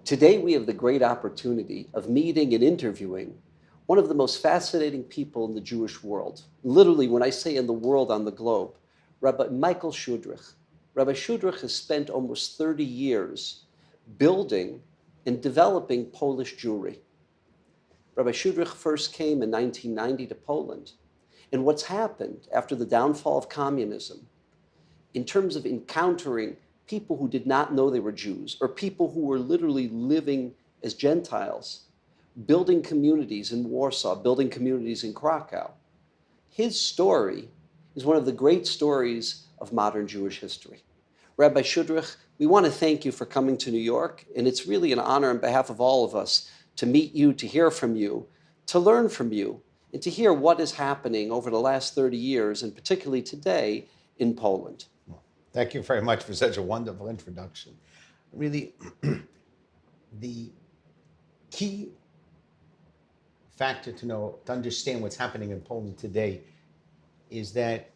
Today, we have the great opportunity of meeting and interviewing one of the most fascinating people in the Jewish world. Literally, when I say in the world, on the globe, Rabbi Michael Schudrich. Rabbi Schudrich has spent almost 30 years building and developing Polish Jewry. Rabbi Schudrich first came in 1990 to Poland. And what's happened after the downfall of communism, in terms of encountering people who did not know they were Jews, or people who were literally living as Gentiles, building communities in Warsaw, building communities in Krakow. His story is one of the great stories of modern Jewish history. Rabbi Schudrich, we want to thank you for coming to New York, and it's really an honor on behalf of all of us to meet you, to hear from you, to learn from you, and to hear what is happening over the last 30 years, and particularly today in Poland. Thank you very much for such a wonderful introduction. Really, the key factor to understand what's happening in Poland today is that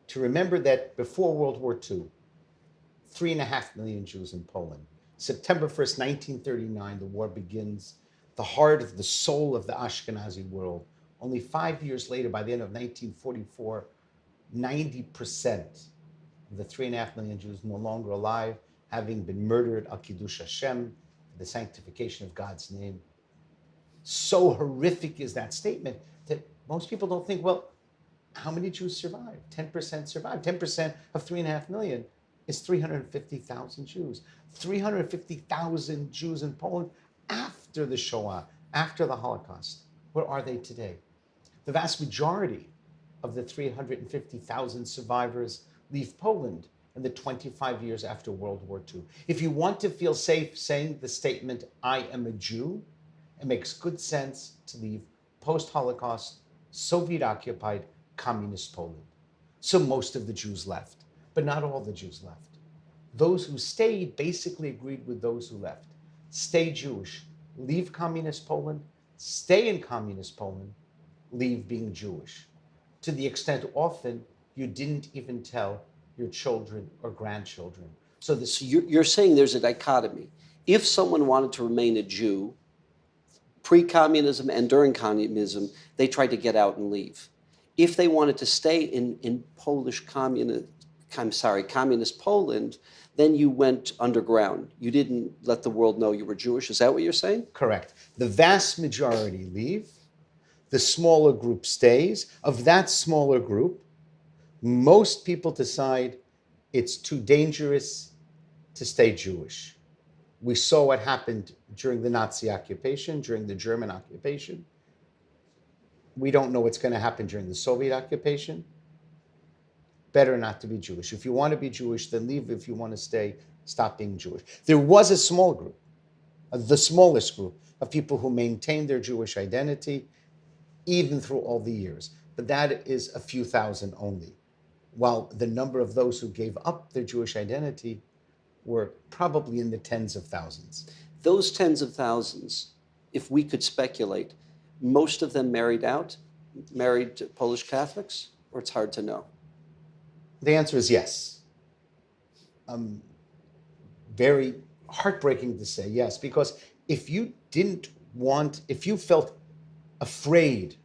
to remember that before World War II, 3.5 million Jews in Poland. September 1st, 1939, the war begins, the heart of the soul of the Ashkenazi world. Only 5 years later, by the end of 1944, 90% of the 3.5 million Jews no longer alive, having been murdered al Kiddush Hashem, the sanctification of God's name. So horrific is that statement that most people don't think, well, how many Jews survived? 10% survived. 10% of 3.5 million is 350,000 Jews. 350,000 Jews in Poland after the Shoah, after the Holocaust. Where are they today? The vast majority of the 350,000 survivors leave Poland in the 25 years after World War II. If you want to feel safe saying the statement, I am a Jew, it makes good sense to leave post-Holocaust, Soviet-occupied communist Poland. So most of the Jews left, but not all the Jews left. Those who stayed basically agreed with those who left. Stay Jewish, leave communist Poland, stay in communist Poland, leave being Jewish. To the extent often you didn't even tell your children or grandchildren. So you're saying there's a dichotomy. If someone wanted to remain a Jew, pre-communism and during communism, they tried to get out and leave. If they wanted to stay in communist Poland, then you went underground. You didn't let the world know you were Jewish. Is that what you're saying? Correct. The vast majority leave. The smaller group stays. Of that smaller group, most people decide it's too dangerous to stay Jewish. We saw what happened during the Nazi occupation, during the German occupation. We don't know what's going to happen during the Soviet occupation. Better not to be Jewish. If you want to be Jewish, then leave. If you want to stay, stop being Jewish. There was a small group, the smallest group of people who maintained their Jewish identity even through all the years. But that is a few thousand only, while the number of those who gave up their Jewish identity were probably in the tens of thousands. Those tens of thousands, if we could speculate, most of them married to Polish Catholics, or it's hard to know? The answer is yes. Very heartbreaking to say yes, because if you felt afraid,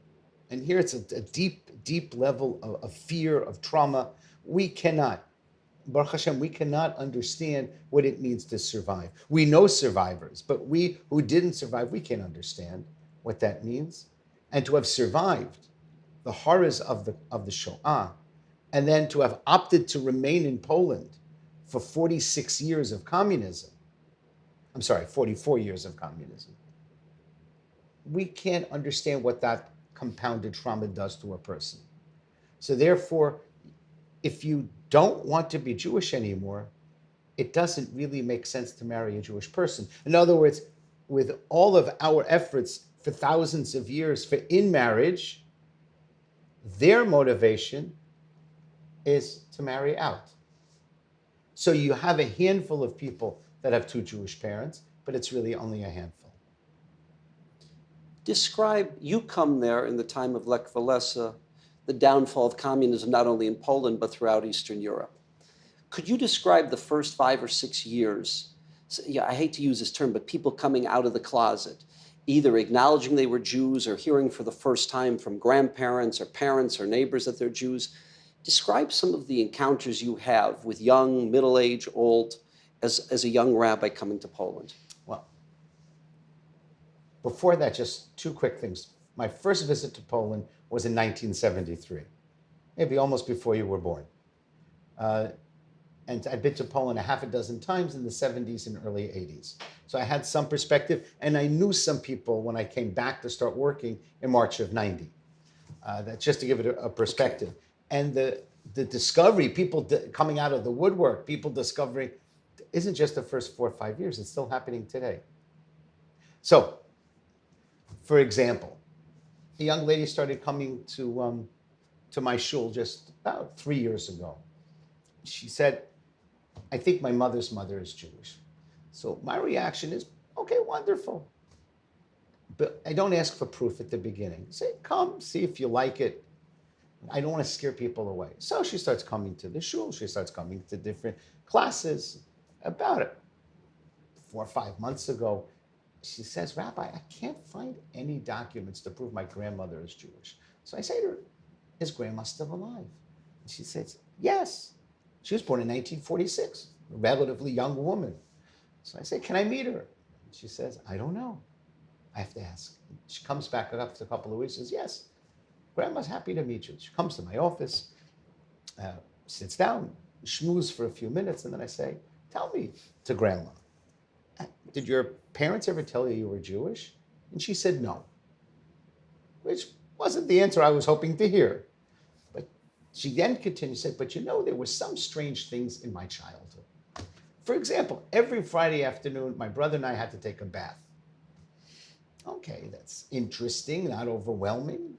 and here it's a deep level of fear, of trauma, Baruch Hashem, we cannot understand what it means to survive. We know survivors, but we who didn't survive, we can't understand what that means. And to have survived the horrors of the Shoah, and then to have opted to remain in Poland for 46 years of communism, 44 years of communism, we can't understand what that compounded trauma does to a person. So therefore, if you don't want to be Jewish anymore, it doesn't really make sense to marry a Jewish person. In other words, with all of our efforts for thousands of years for in marriage, their motivation is to marry out. So you have a handful of people that have two Jewish parents, but it's really only a handful. You come there in the time of Lech Walesa, the downfall of communism, not only in Poland, but throughout Eastern Europe. Could you describe the first 5 or 6 years yeah, I hate to use this term, but people coming out of the closet, either acknowledging they were Jews or hearing for the first time from grandparents or parents or neighbors that they're Jews. Describe some of the encounters you have with young, middle-aged, old, as a young rabbi coming to Poland. Well, before that, just two quick things. My first visit to Poland was in 1973, maybe almost before you were born. And I'd been to Poland a half a dozen times in the 70s and early 80s. So I had some perspective, and I knew some people when I came back to start working in March of 90. That's just to give it a perspective. Okay. And the discovery, people coming out of the woodwork, people discovering, isn't just the first 4 or 5 years, it's still happening today. So, for example, a young lady started coming to my shul just about 3 years ago. She said, I think my mother's mother is Jewish. So my reaction is, okay, wonderful. But I don't ask for proof at the beginning. I say, come, see if you like it. I don't want to scare people away. So she starts coming to the shul. She starts coming to different classes. About it 4 or 5 months ago, she says, Rabbi, I can't find any documents to prove my grandmother is Jewish. So I say to her, is grandma still alive? And she says, yes. She was born in 1946, a relatively young woman. So I say, can I meet her? And she says, I don't know. I have to ask. She comes back after a couple of weeks and says, yes, grandma's happy to meet you. She comes to my office, sits down, schmooze for a few minutes, and then I say, tell me, to grandma, did your parents ever tell you were Jewish? And she said no, which wasn't the answer I was hoping to hear. But she then continued, said, but you know, there were some strange things in my childhood. For example, every Friday afternoon, my brother and I had to take a bath. Okay, that's interesting, not overwhelming.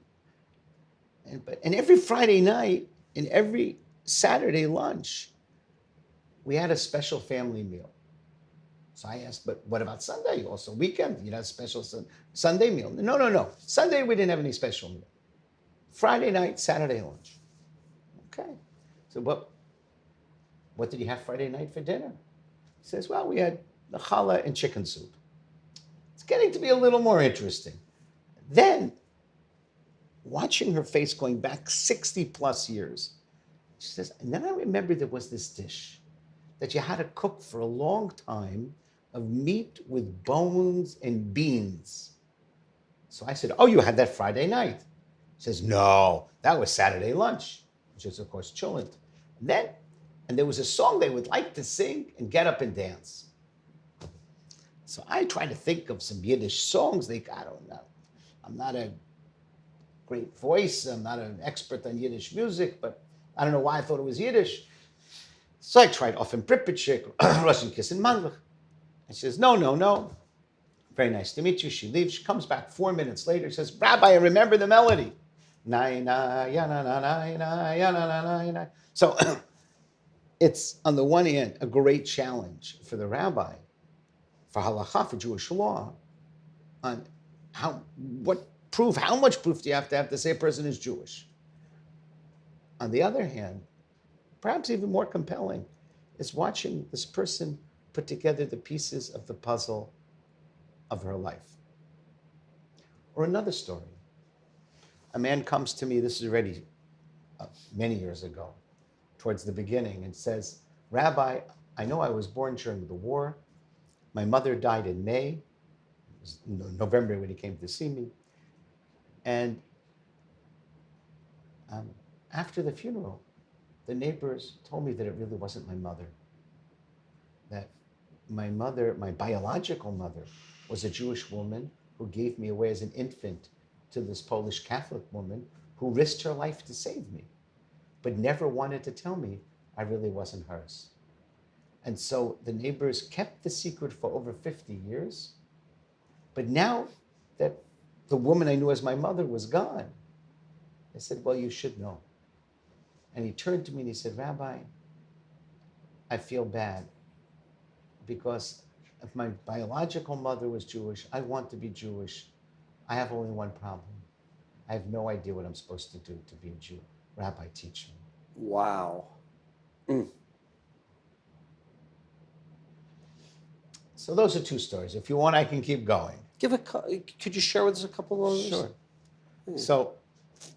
And every Friday night and every Saturday lunch, we had a special family meal. So I asked, but what about Sunday? Also weekend, you had a special Sunday meal? No. Sunday, we didn't have any special meal. Friday night, Saturday lunch. Okay. So what did you have Friday night for dinner? He says, well, we had the challah and chicken soup. It's getting to be a little more interesting. Then, watching her face going back 60 plus years, she says, and then I remember there was this dish that you had to cook for a long time of meat with bones and beans. So I said, oh, you had that Friday night. She says, no, that was Saturday lunch, which is, of course, cholent. And there was a song they would like to sing and get up and dance. So I tried to think of some Yiddish songs. I don't know. I'm not a great voice. I'm not an expert on Yiddish music, but I don't know why I thought it was Yiddish. So I tried Offen Pripitschik, Russian Kiss and Mandlich. And she says, no. Very nice to meet you. She leaves. She comes back 4 minutes later. She says, Rabbi, I remember the melody. So it's, on the one hand, a great challenge for the rabbi, for halakha, for Jewish law, on how much proof do you have to say a person is Jewish? On the other hand, perhaps even more compelling, is watching this person put together the pieces of the puzzle of her life. Or another story. A man comes to me, this is already many years ago, towards the beginning, and says, Rabbi, I know I was born during the war. My mother died in May. It was November when he came to see me. And after the funeral, the neighbors told me that it really wasn't my mother. That my mother, my biological mother, was a Jewish woman who gave me away as an infant to this Polish Catholic woman who risked her life to save me, but never wanted to tell me I really wasn't hers. And so the neighbors kept the secret for over 50 years. But now that the woman I knew as my mother was gone, I said, well, you should know. And he turned to me and he said, Rabbi, I feel bad because if my biological mother was Jewish, I want to be Jewish. I have only one problem. I have no idea what I'm supposed to do to be a Jew. Rabbi, teach me. Wow. Mm. So those are two stories. If you want, I can keep going. Could you share with us a couple of those? Sure. Yeah. So,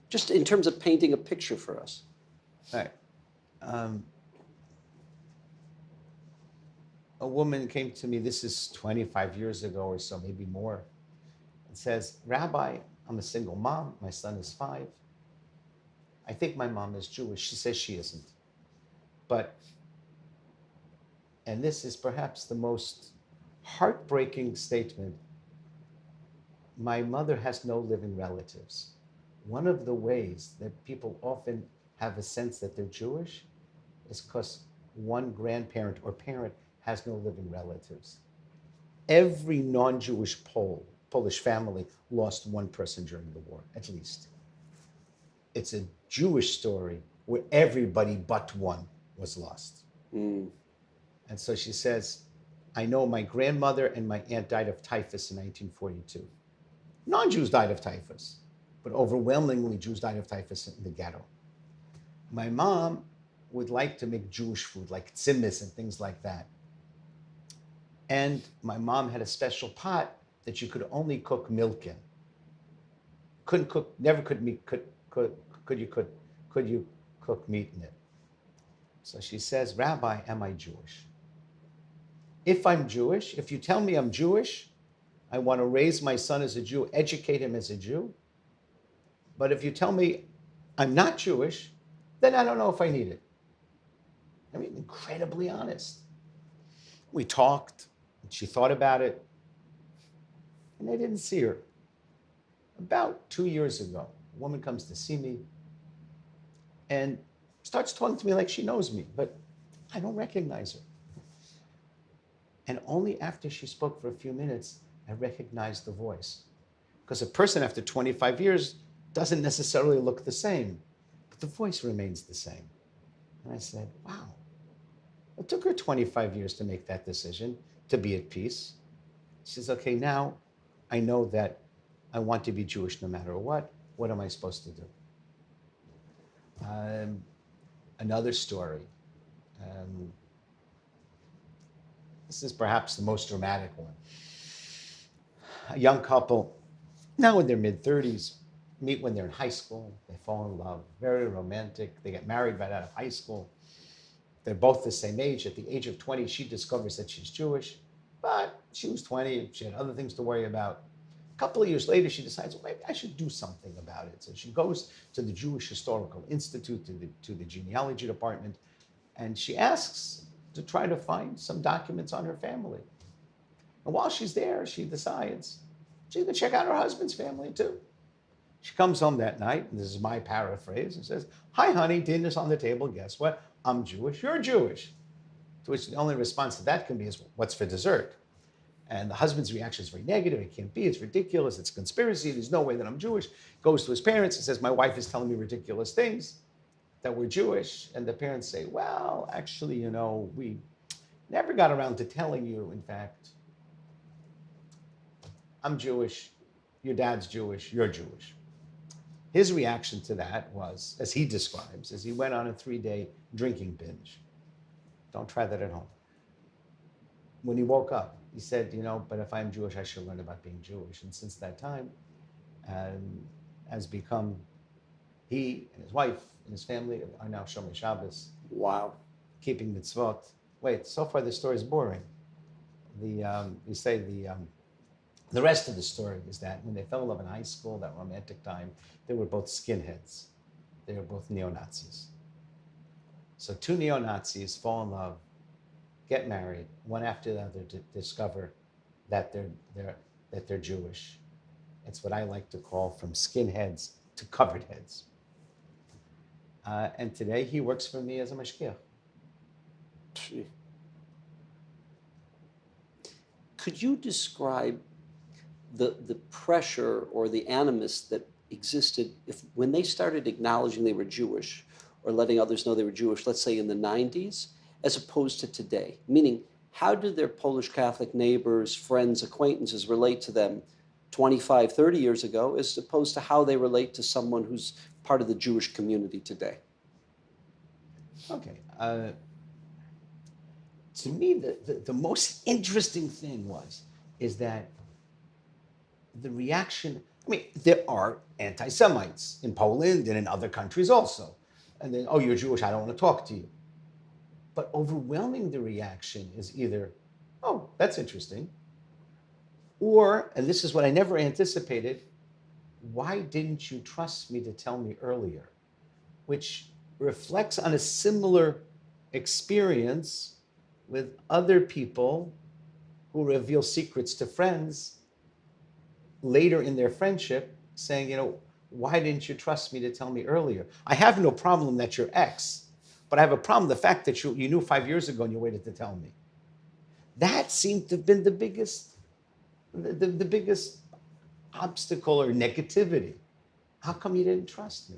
just in terms of painting a picture for us. right. A woman came to me, this is 25 years ago or so, maybe more, and says, Rabbi, I'm a single mom. My son is 5. I think my mom is Jewish. She says she isn't. But, and this is perhaps the most heartbreaking statement, my mother has no living relatives. One of the ways that people often have a sense that they're Jewish is because one grandparent or parent has no living relatives. Every non-Jewish Polish family lost one person during the war, at least. It's a Jewish story where everybody but one was lost. And so she says, I know my grandmother and my aunt died of typhus in 1942. Non-Jews died of typhus, but overwhelmingly Jews died of typhus in the ghetto. My mom would like to make Jewish food, like tzimmis and things like that. And my mom had a special pot that you could only cook milk in. Couldn't cook, never could you cook meat in it. So she says, Rabbi, am I Jewish? If I'm Jewish, if you tell me I'm Jewish, I want to raise my son as a Jew, educate him as a Jew. But if you tell me I'm not Jewish, then I don't know if I need it. I mean, incredibly honest. We talked, and she thought about it, and I didn't see her. About 2 years ago, a woman comes to see me and starts talking to me like she knows me, but I don't recognize her. And only after she spoke for a few minutes, I recognized the voice. Because a person after 25 years doesn't necessarily look the same, but the voice remains the same. And I said, wow, it took her 25 years to make that decision, to be at peace. She says, okay, now I know that I want to be Jewish no matter what. What am I supposed to do? Another story. This is perhaps the most dramatic one. A young couple, now in their mid-30s, meet when they're in high school. They fall in love, very romantic. They get married right out of high school. They're both the same age. At the age of 20, she discovers that she's Jewish, but she was 20. She had other things to worry about. A couple of years later, she decides, well, maybe I should do something about it. So she goes to the Jewish Historical Institute, to the genealogy department, and she asks to try to find some documents on her family. And while she's there, she decides she's going to check out her husband's family too. She comes home that night, and this is my paraphrase, and says, hi, honey, dinner's on the table. Guess what? I'm Jewish. You're Jewish. To which the only response to that can be, is, what's for dessert? And the husband's reaction is very negative. It can't be. It's ridiculous. It's a conspiracy. There's no way that I'm Jewish. Goes to his parents and says, my wife is telling me ridiculous things, that we're Jewish. And the parents say, well, actually, you know, we never got around to telling you, in fact, I'm Jewish, your dad's Jewish, you're Jewish. His reaction to that was, as he describes, as he went on a 3-day drinking binge. Don't try that at home. When he woke up, he said, you know, but if I'm Jewish, I should learn about being Jewish. And since that time, has become, he and his wife and his family are now Shomer Shabbos. Wow. Keeping mitzvot. Wait, so far the story is boring. The rest of the story is that when they fell in love in high school, that romantic time, they were both skinheads. They were both neo-Nazis. So 2 neo-Nazis fall in love, get married, one after the other to discover that they're Jewish. It's what I like to call from skinheads to covered heads. And today he works for me as a mashgiach. Could you describe the pressure or the animus that existed when they started acknowledging they were Jewish or letting others know they were Jewish, let's say in the 90s, as opposed to today? Meaning, how do their Polish Catholic neighbors, friends, acquaintances relate to them 25, 30 years ago, as opposed to how they relate to someone who's part of the Jewish community today? Okay. to me, the most interesting thing is that the reaction, I mean, there are anti-Semites in Poland and in other countries also. And then, oh, you're Jewish, I don't want to talk to you. But overwhelming the reaction is either, oh, that's interesting, or, and this is what I never anticipated, why didn't you trust me to tell me earlier? Which reflects on a similar experience with other people who reveal secrets to friends later in their friendship, saying, why didn't you trust me to tell me earlier? I have no problem that you're X, but I have a problem the fact that you knew 5 years ago and you waited to tell me. That seemed to have been the biggest obstacle or negativity. How come you didn't trust me?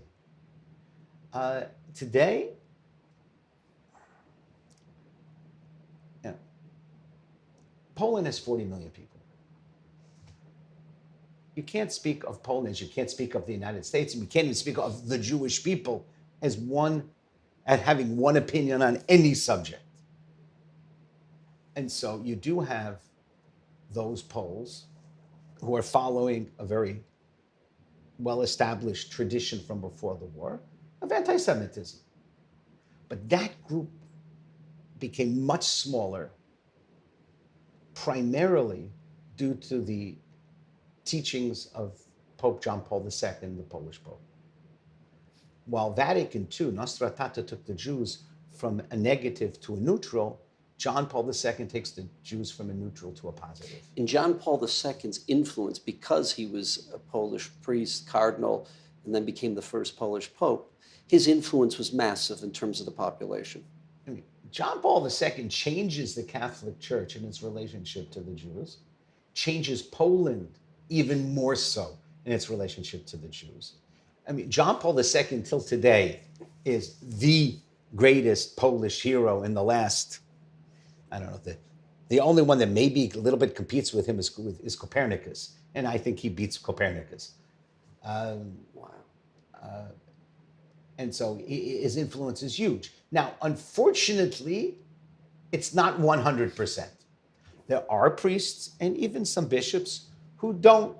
Today, Poland has 40 million people. You can't speak of Poland as you can't speak of the United States, and you can't even speak of the Jewish people as having one opinion on any subject. And so you do have those Poles who are following a very well-established tradition from before the war of anti-Semitism. But that group became much smaller, primarily due to the teachings of Pope John Paul II, the Polish Pope. While Vatican II, Nostra Aetate, took the Jews from a negative to a neutral, John Paul II takes the Jews from a neutral to a positive. In John Paul II's influence, because he was a Polish priest, cardinal, and then became the first Polish pope, his influence was massive in terms of the population. I mean, John Paul II changes the Catholic Church in its relationship to the Jews, changes Poland even more so in its relationship to the Jews. I mean, John Paul II, till today, is the greatest Polish hero in the last, I don't know, the only one that maybe a little bit competes with him is Copernicus. And I think he beats Copernicus. Wow. And so his influence is huge. Now, unfortunately, it's not 100%. There are priests and even some bishops who don't,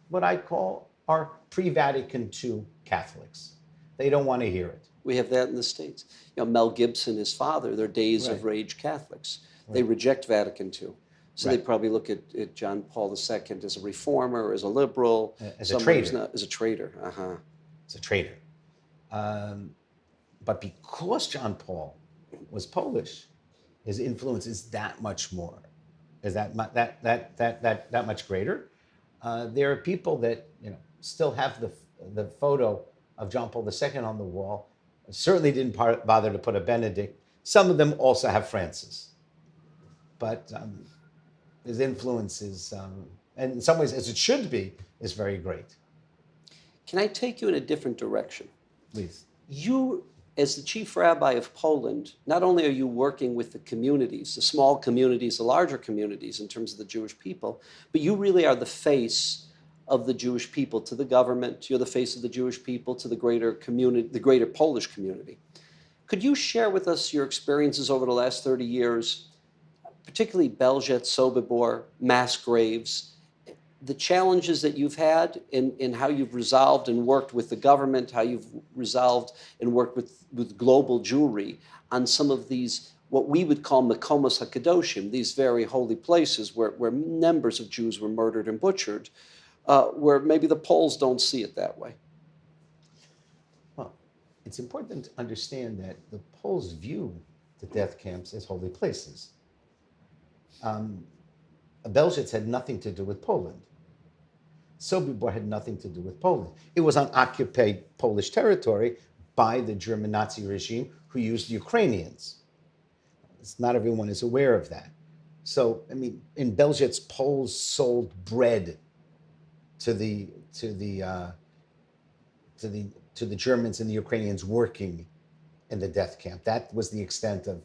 what I call, are pre-Vatican II Catholics. They don't want to hear it. We have that in the States. Mel Gibson, his father, they're days of rage Catholics. Right. They reject Vatican II. So they probably look at John Paul II as a reformer, as a liberal. As a traitor. As a traitor, As a traitor. But because John Paul was Polish, his influence is that much more, is that much greater. There are people that still have the photo of John Paul II on the wall. Certainly didn't bother to put a Benedict. Some of them also have Francis, but his influence is, and in some ways, as it should be, is very great. Can I take you in a different direction? Please. You, as the chief rabbi of Poland, not only are you working with the communities, the small communities, the larger communities in terms of the Jewish people, but you really are the face of the Jewish people to the government. You're the face of the Jewish people to the greater community, the greater Polish community. Could you share with us your experiences over the last 30 years, particularly Belzec, Sobibor, mass graves, the challenges that you've had in how you've resolved and worked with the government, how you've resolved and worked with global Jewry on some of these, what we would call Makomos HaKadoshim, these very holy places where numbers of Jews were murdered and butchered, where maybe the Poles don't see it that way? Well, it's important to understand that the Poles view the death camps as holy places. Belzec had nothing to do with Poland. Sobibor had nothing to do with Poland. It was on occupied Polish territory by the German Nazi regime who used Ukrainians. Not everyone is aware of that. So, I mean, in Belzec, Poles sold bread to the Germans and the Ukrainians working in the death camp. That was the extent of,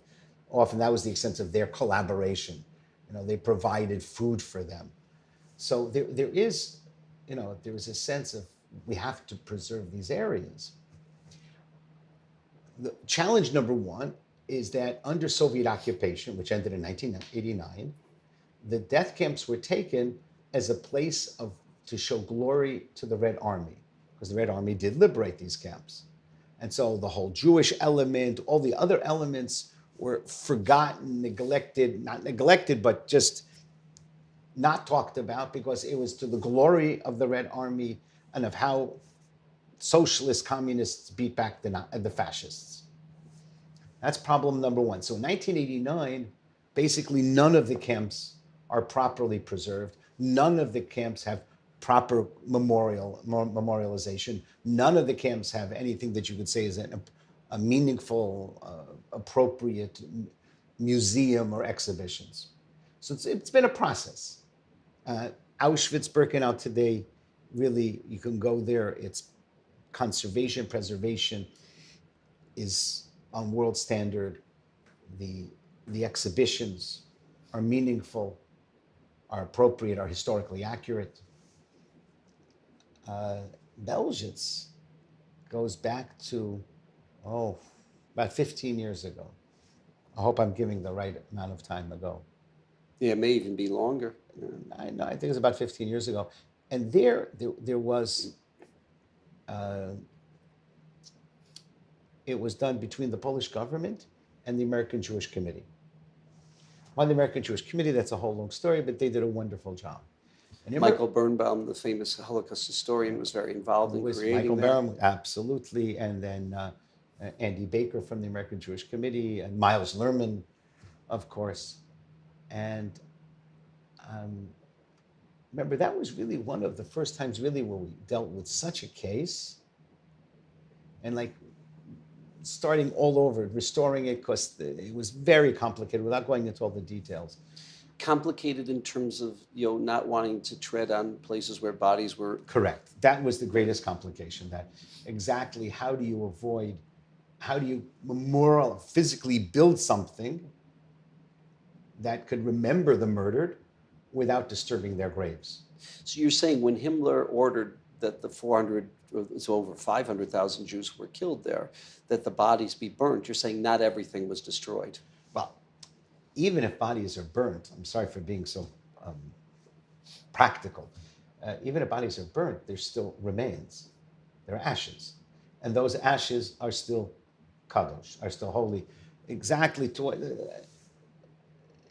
often that was the extent of their collaboration. They provided food for them. So there is a sense of we have to preserve these areas. The challenge number one is that under Soviet occupation, which ended in 1989, the death camps were taken as a place to show glory to the Red Army, because the Red Army did liberate these camps. And so the whole Jewish element, all the other elements were forgotten, neglected, not neglected, but just not talked about, because it was to the glory of the Red Army and of how socialist communists beat back the fascists. That's problem number one. So in 1989, basically none of the camps are properly preserved. None of the camps have proper memorialization. None of the camps have anything that you could say is a meaningful, appropriate museum or exhibitions. So it's been a process. Auschwitz-Birkenau today, really, you can go there. It's conservation, preservation is on world standard. The exhibitions are meaningful, are appropriate, are historically accurate. Belzec goes back to, about 15 years ago. I hope I'm giving the right amount of time ago. Yeah, it may even be longer. I think it was about 15 years ago. And there was, it was done between the Polish government and the American Jewish Committee. Why the American Jewish Committee, that's a whole long story, but they did a wonderful job. And Michael Birnbaum, the famous Holocaust historian, was very involved in creating Michael that. Birnbaum, absolutely. And then Andy Baker from the American Jewish Committee, and Miles Lerman, of course. And remember, that was really one of the first times really where we dealt with such a case. And like starting all over, restoring it, because it was very complicated without going into all the details. Complicated in terms of not wanting to tread on places where bodies were... Correct. That was the greatest complication. That exactly how do you physically build something that could remember the murdered without disturbing their graves? So you're saying when Himmler ordered that the 400, so over 500,000 Jews were killed there, that the bodies be burnt, you're saying not everything was destroyed? Well, even if bodies are burnt, I'm sorry for being so practical, even if bodies are burnt, there's still remains. There are ashes. And those ashes are still kadosh, are still holy. Exactly to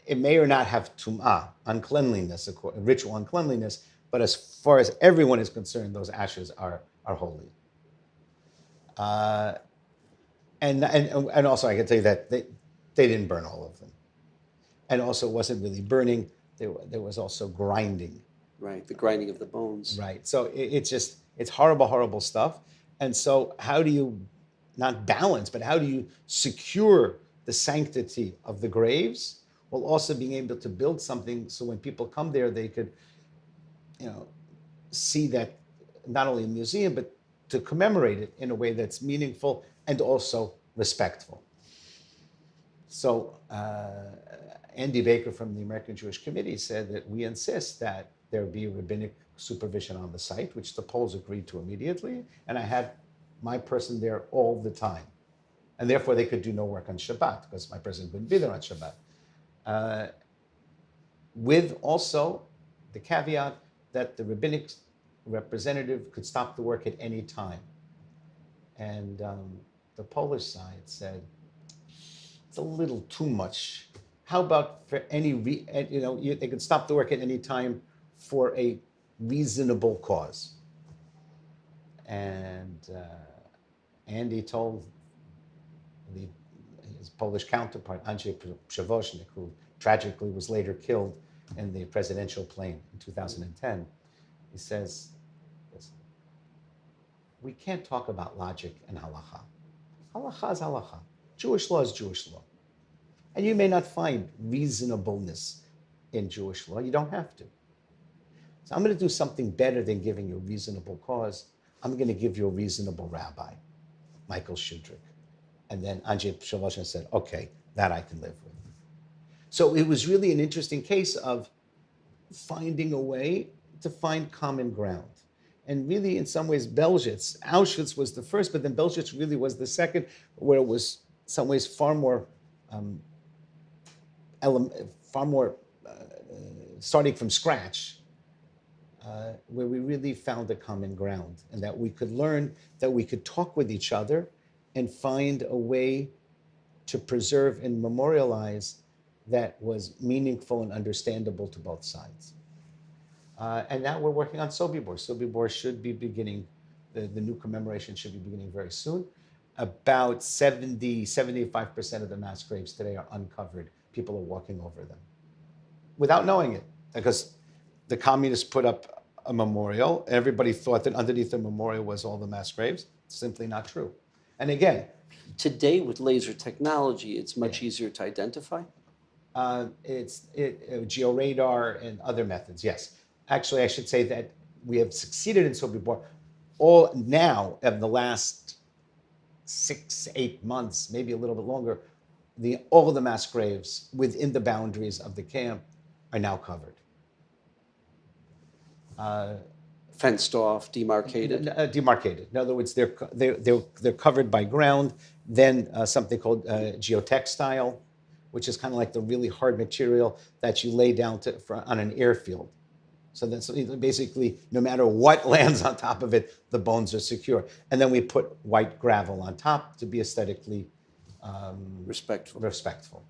it may or not have tum'ah, uncleanliness, ritual uncleanliness, but as far as everyone is concerned, those ashes are holy. And also, I can tell you that they didn't burn all of them. And also, it wasn't really burning. There was also grinding. Right, the grinding of the bones. Right. So it's horrible, horrible stuff. And so how do you, not balance, but how do you secure the sanctity of the graves while also being able to build something so when people come there, they could, see that not only a museum, but to commemorate it in a way that's meaningful and also respectful. So Andy Baker from the American Jewish Committee said that we insist that there be rabbinic supervision on the site, which the Poles agreed to immediately, and I had my person there all the time. And therefore they could do no work on Shabbat, because my person couldn't be there on Shabbat. With also the caveat that the rabbinic representative could stop the work at any time. And the Polish side said, it's a little too much. How about for they could stop the work at any time for a reasonable cause? And Andy told his Polish counterpart, Andrzej Przewoźnik, who tragically was later killed in the presidential plane in 2010, he says, listen, we can't talk about logic and halacha. Halacha is halacha. Jewish law is Jewish law. And you may not find reasonableness in Jewish law. You don't have to. So I'm going to do something better than giving you a reasonable cause. I'm going to give you a reasonable rabbi, Michael Schudrich. And then Andrzej Przewoźnik said, okay, that I can live with. So it was really an interesting case of finding a way to find common ground. And really, in some ways, Auschwitz was the first, but then Belzec really was the second, where it was, in some ways, far more far more starting from scratch, where we really found a common ground, and that we could learn, that we could talk with each other and find a way to preserve and memorialize that was meaningful and understandable to both sides. And now we're working on Sobibor. Sobibor should be beginning, the new commemoration should be beginning very soon. About 75% of the mass graves today are uncovered. People are walking over them without knowing it, because the communists put up a memorial. Everybody thought that underneath the memorial was all the mass graves. It's simply not true. And again, today with laser technology, it's much easier to identify. It's georadar and other methods, yes. Actually, I should say that we have succeeded in Sobibor all now of the last 6-8 months, maybe a little bit longer. All of the mass graves within the boundaries of the camp are now covered. Fenced off, demarcated? Demarcated. In other words, they're covered by ground, then something called geotextile, which is kind of like the really hard material that you lay down on an airfield. So that's basically, no matter what lands on top of it, the bones are secure. And then we put white gravel on top to be aesthetically respectful.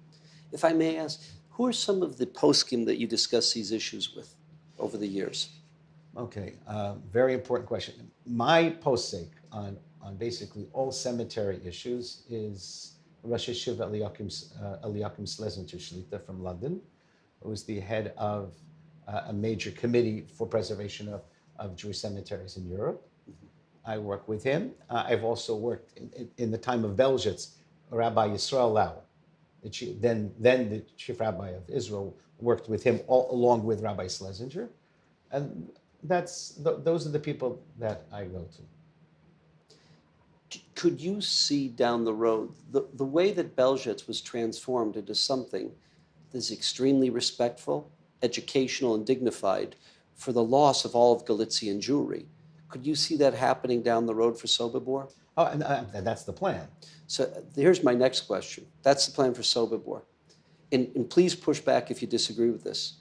If I may ask, who are some of the poskim that you discuss these issues with over the years? Okay, very important question. My posek on basically all cemetery issues is Rosh Yeshiva Eliakim Schlesinger Shlita from London, who is the head of a major committee for preservation of Jewish cemeteries in Europe. I work with him. I've also worked in the time of Belzhitz, Rabbi Yisrael Lau, then the chief rabbi of Israel, worked with him along with Rabbi Schlesinger. And those are the people that I go to. Could you see down the road the way that Belzhitz was transformed into something that is extremely respectful, educational, and dignified for the loss of all of Galician Jewry? Could you see that happening down the road for Sobibor? Oh, and that's the plan. So here's my next question. That's the plan for Sobibor. And please push back if you disagree with this.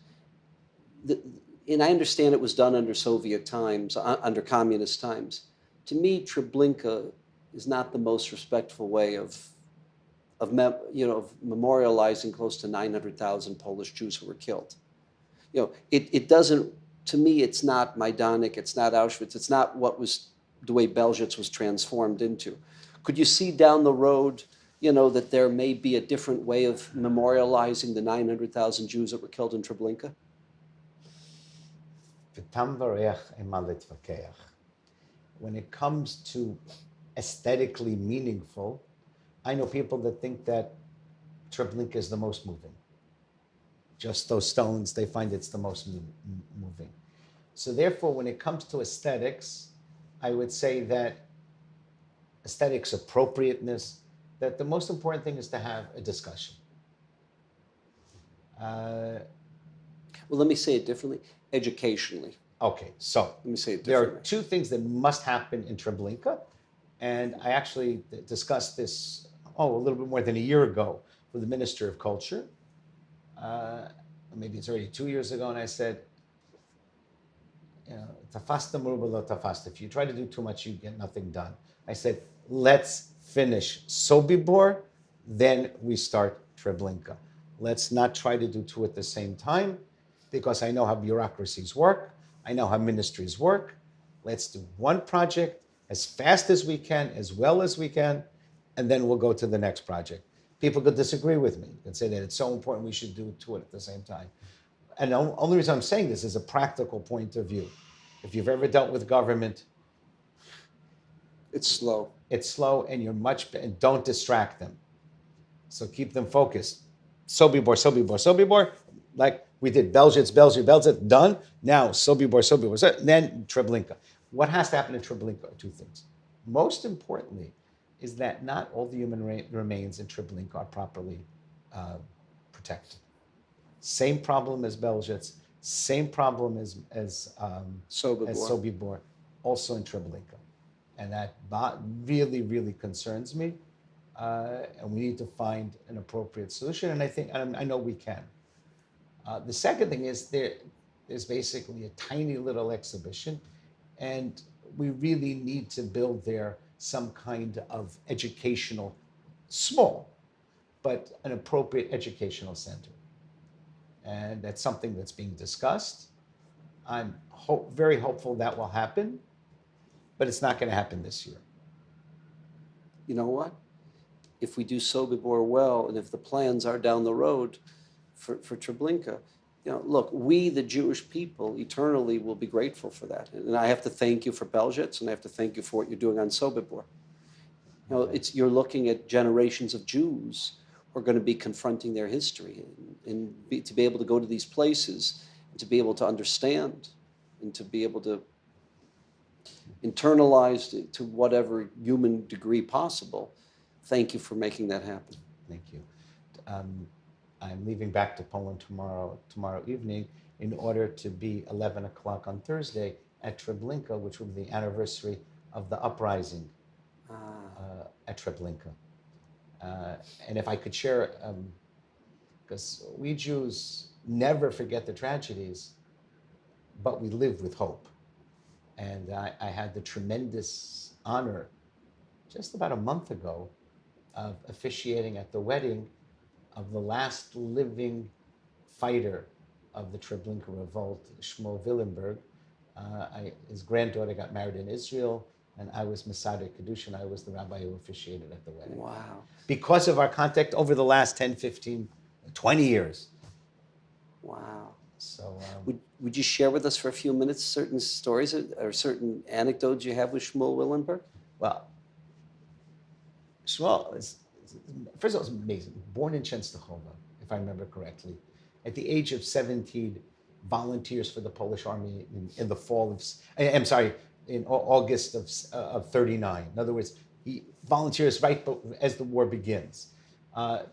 And I understand it was done under Soviet times, under communist times. To me, Treblinka is not the most respectful way of memorializing close to 900,000 Polish Jews who were killed. It doesn't. To me, it's not Majdanek. It's not Auschwitz. It's not the way Belzhitz was transformed into. Could you see down the road, that there may be a different way of memorializing the 900,000 Jews that were killed in Treblinka? When it comes to aesthetically meaningful, I know people that think that Treblinka is the most moving. Just those stones, they find it's the most moving. So therefore, when it comes to aesthetics, I would say that aesthetics appropriateness, that the most important thing is to have a discussion. Well, let me say it differently. Educationally. Okay, so let me say it there differently. are two things that must happen in Treblinka, and I actually discussed this a little bit more than a year ago with the Minister of Culture. Maybe it's already 2 years ago, and I said, tafasta meruba lo tafasta. If you try to do too much, you get nothing done. I said, let's finish Sobibor, then we start Treblinka. Let's not try to do two at the same time, because I know how bureaucracies work. I know how ministries work. Let's do one project as fast as we can, as well as we can, and then we'll go to the next project. People could disagree with me and say that it's so important we should do two at the same time. And the only reason I'm saying this is a practical point of view. If you've ever dealt with government, it's slow. It's slow, and and don't distract them. So keep them focused. Sobibor, Sobibor, Sobibor, like we did Belzhitz, done. Now Sobibor, then Treblinka. What has to happen in Treblinka are two things. Most importantly is that not all the human remains in Treblinka are properly protected. Same problem as Belzhitz, same problem as Sobibor, also in Treblinka. And that really, really concerns me. and we need to find an appropriate solution. And I know we can. The second thing is there's basically a tiny little exhibition, and we really need to build there some kind of educational, small, but an appropriate educational center. And that's something that's being discussed. I'm very hopeful that will happen, but it's not going to happen this year. You know what? If we do Sobibor well, and if the plans are down the road for Treblinka, look, we, the Jewish people, eternally will be grateful for that. And I have to thank you for Belzhitz, and I have to thank you for what you're doing on Sobibor. You're looking at generations of Jews who are going to be confronting their history, and to be able to go to these places, and to be able to understand, and to be able to internalize to whatever human degree possible. Thank you for making that happen. Thank you. I'm leaving back to Poland tomorrow evening in order to be 11 o'clock on Thursday at Treblinka, which will be the anniversary of the uprising at Treblinka. And if I could share, because we Jews never forget the tragedies, but we live with hope. And I had the tremendous honor just about a month ago of officiating at the wedding of the last living fighter of the Treblinka revolt, Shmuel Willenberg. His granddaughter got married in Israel, and I was Masada Kedushin. I was the rabbi who officiated at the wedding. Wow. Because of our contact over the last 10, 15, 20 years. Wow. So, would you share with us for a few minutes certain stories or certain anecdotes you have with Shmuel Willenberg? Well, Shmuel first of all, it was amazing. Born in Czestochowa, if I remember correctly. At the age of 17, volunteers for the Polish army in the fall of, in August of 39. In other words, he volunteers right as the war begins.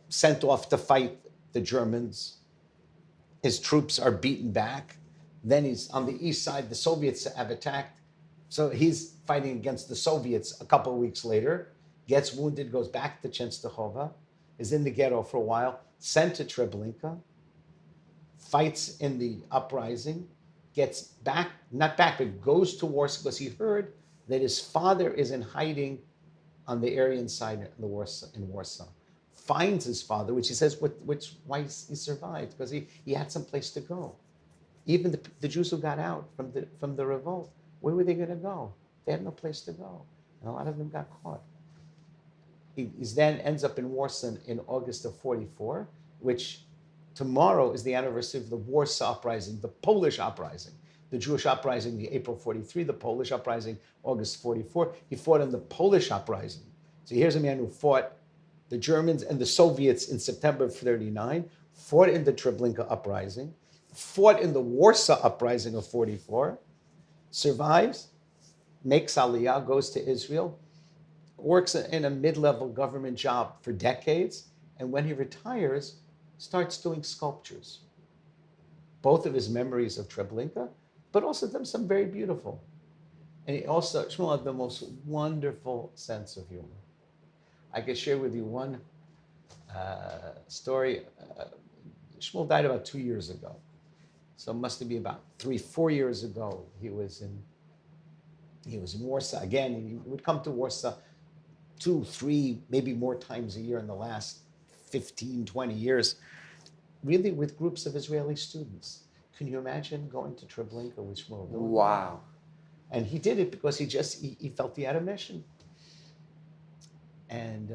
Sent off to fight the Germans. His troops are beaten back. Then he's on the east side. The Soviets have attacked. So he's fighting against the Soviets a couple of weeks later. Gets wounded, goes back to Czestochowa, is in the ghetto for a while, sent to Treblinka, fights in the uprising, gets back, not back, but goes to Warsaw because he heard that his father is in hiding on the Aryan side in Warsaw. Finds his father, which he says, why he survived, because he had some place to go. Even the Jews who got out from the revolt, where were they going to go? They had no place to go. And a lot of them got caught. He then ends up in Warsaw in August of 44, which tomorrow is the anniversary of the Warsaw Uprising, the Polish Uprising. The Jewish Uprising, the April 43, the Polish Uprising, August 44. He fought in the Polish Uprising. So here's a man who fought the Germans and the Soviets in September of 39, fought in the Treblinka Uprising, fought in the Warsaw Uprising of 44, survives, makes Aliyah, goes to Israel, works in a mid-level government job for decades, and when he retires, starts doing sculptures. Both of his memories of Treblinka, but also them some very beautiful. And Shmuel had the most wonderful sense of humor. I could share with you one story. Shmuel died about 2 years ago. So it must have been about 3-4 years ago. He was in Warsaw. Again, he would come to Warsaw 2, 3, maybe more times a year in the last 15, 20 years, really with groups of Israeli students. Can you imagine going to Treblinka with Shmuel? Wow. And he did it because he felt he had a mission. And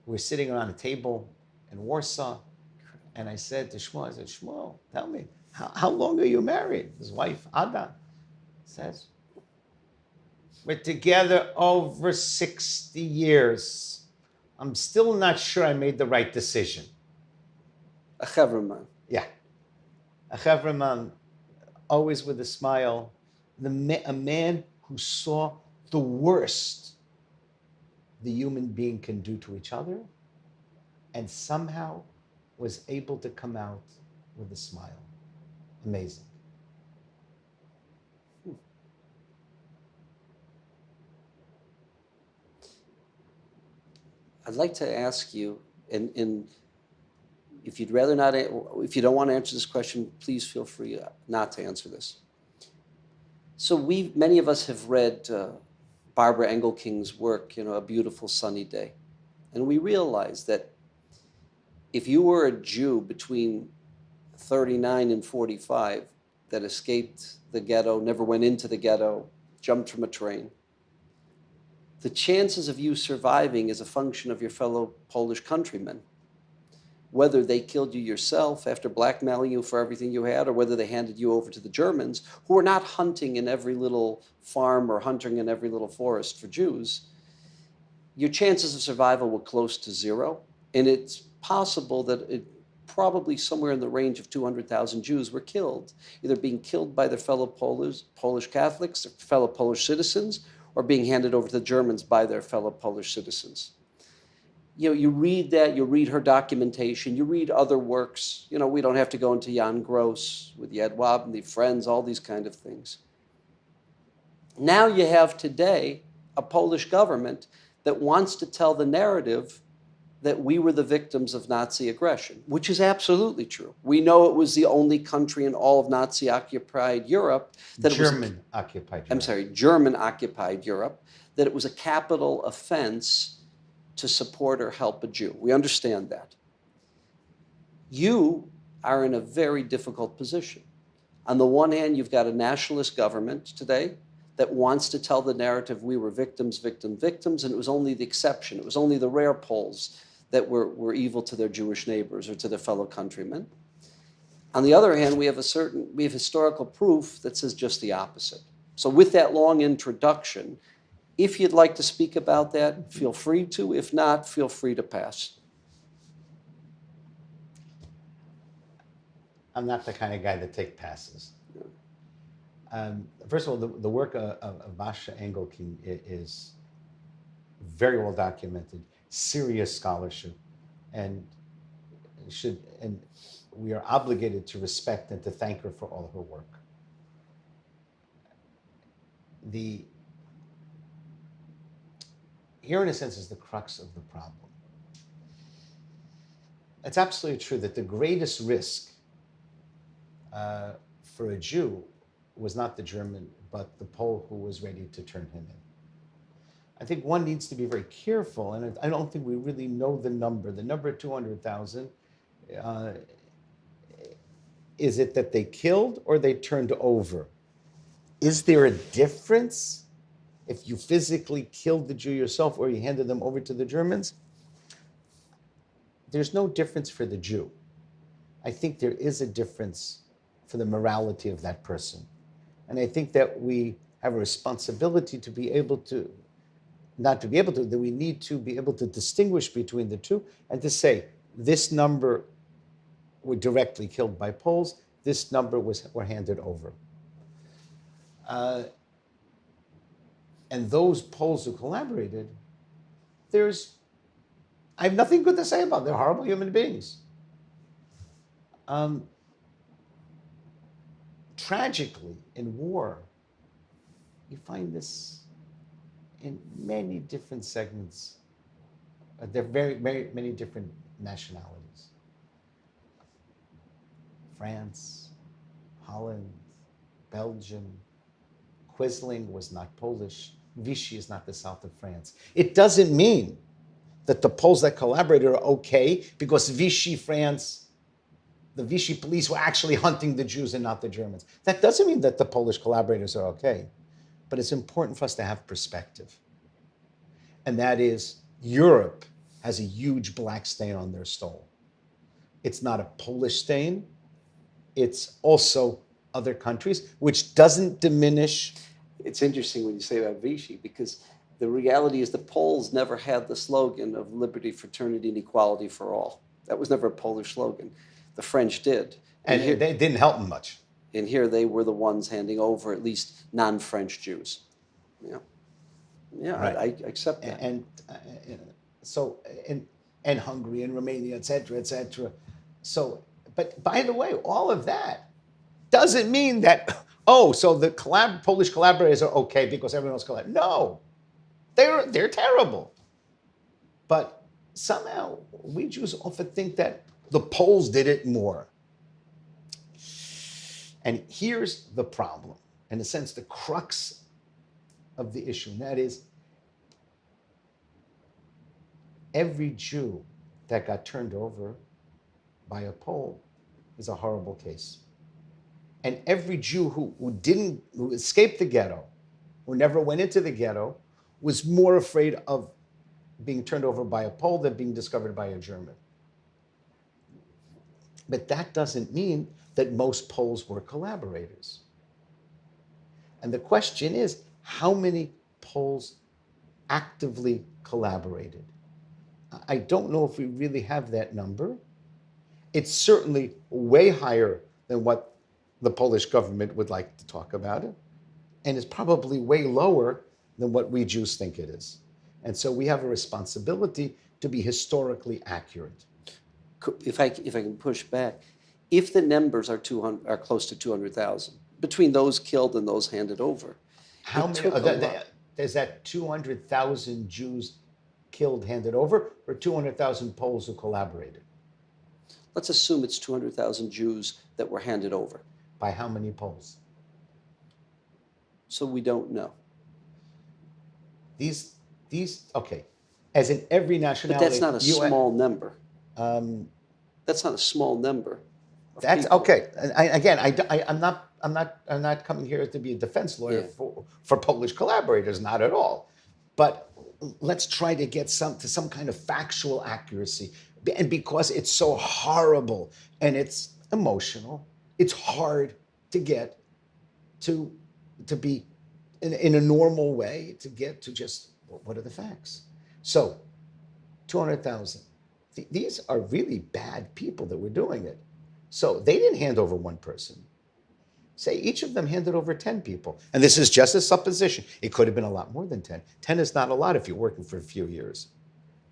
we're sitting around a table in Warsaw, and I said to Shmuel, Shmuel, tell me, how long are you married? His wife, Ada, says, we're together over 60 years. I'm still not sure I made the right decision. A Chevraman. Yeah. A Chevraman, always with a smile. A man who saw the worst the human being can do to each other and somehow was able to come out with a smile. Amazing. I'd like to ask you, and if you'd rather not, if you don't want to answer this question, please feel free not to answer this. So many of us have read Barbara Engelking's work, A Beautiful Sunny Day. And we realize that if you were a Jew between 39 and 45 that escaped the ghetto, never went into the ghetto, jumped from a train, the chances of you surviving is a function of your fellow Polish countrymen. Whether they killed you yourself after blackmailing you for everything you had, or whether they handed you over to the Germans, who were not hunting in every little farm or hunting in every little forest for Jews, your chances of survival were close to zero. And it's possible that probably somewhere in the range of 200,000 Jews were killed, either being killed by their fellow Polish Catholics, their fellow Polish citizens, or being handed over to the Germans by their fellow Polish citizens. You read that, you read her documentation, you read other works. We don't have to go into Jan Gross with Yad Wabny, Friends, all these kind of things. Now you have today a Polish government that wants to tell the narrative that we were the victims of Nazi aggression, which is absolutely true. We know it was the only country in all of Nazi-occupied Europe that German-occupied Europe. German-occupied Europe, that it was a capital offense to support or help a Jew. We understand that. You are in a very difficult position. On the one hand, you've got a nationalist government today that wants to tell the narrative we were victims, victims, and it was only the exception. It was only the rare Poles that were evil to their Jewish neighbors or to their fellow countrymen. On the other hand, we have historical proof that says just the opposite. So with that long introduction, if you'd like to speak about that, feel free to. If not, feel free to pass. I'm not the kind of guy that takes passes. First of all, the work of Basha Engelking is very well documented, serious scholarship, and we are obligated to respect and to thank her for all her work. Here, in a sense, is the crux of the problem. It's absolutely true that the greatest risk for a Jew was not the German, but the Pole who was ready to turn him in. I think one needs to be very careful, and I don't think we really know the number. The number 200,000, is it that they killed or they turned over? Is there a difference if you physically killed the Jew yourself or you handed them over to the Germans? There's no difference for the Jew. I think there is a difference for the morality of that person. And I think that we have a responsibility to be able to, that we need to be able to distinguish between the two and to say, this number were directly killed by Poles, this number were handed over. And those Poles who collaborated, I have nothing good to say about them. They're horrible human beings. Tragically, in war, you find this in many different segments. There are very, very many different nationalities. France, Holland, Belgium. Quisling was not Polish. Vichy is not the south of France. It doesn't mean that the Poles that collaborated are okay because Vichy France, the Vichy police were actually hunting the Jews and not the Germans. That doesn't mean that the Polish collaborators are okay. But it's important for us to have perspective. And that is, Europe has a huge black stain on their stole. It's not a Polish stain. It's also other countries, which doesn't diminish. It's interesting when you say about Vichy, because the reality is the Poles never had the slogan of liberty, fraternity, and equality for all. That was never a Polish slogan. The French did. And here, they didn't help them much. And here they were the ones handing over at least non-French Jews. Yeah, right. I accept that. And Hungary and Romania, et cetera, et cetera. So, but by the way, all of that doesn't mean that, so the Polish collaborators are okay because everyone else collaborated. No, they're terrible. But somehow we Jews often think that the Poles did it more. And here's the problem, in a sense, the crux of the issue, and that is every Jew that got turned over by a Pole is a horrible case. And every Jew who escaped the ghetto, who never went into the ghetto, was more afraid of being turned over by a Pole than being discovered by a German. But that doesn't mean that most Poles were collaborators. And the question is, how many Poles actively collaborated? I don't know if we really have that number. It's certainly way higher than what the Polish government would like to talk about it. And it's probably way lower than what we Jews think it is. And so we have a responsibility to be historically accurate. If I can push back, if the numbers are close to 200,000, between those killed and those handed over, how many? Is that 200,000 Jews killed, handed over, or 200,000 Poles who collaborated? Let's assume it's 200,000 Jews that were handed over. By how many Poles? So we don't know. These okay, as in every nationality. But that's not a small number. That's not a small number. That's people. Okay. I'm not coming here to be a defense lawyer for Polish collaborators, not at all. But let's try to get to some kind of factual accuracy. And because it's so horrible and it's emotional, it's hard to get to be in a normal way, to get to just what are the facts. So 200,000. These are really bad people that were doing it. So they didn't hand over one person. Say each of them handed over 10 people. And this is just a supposition. It could have been a lot more than 10. 10 is not a lot if you're working for a few years.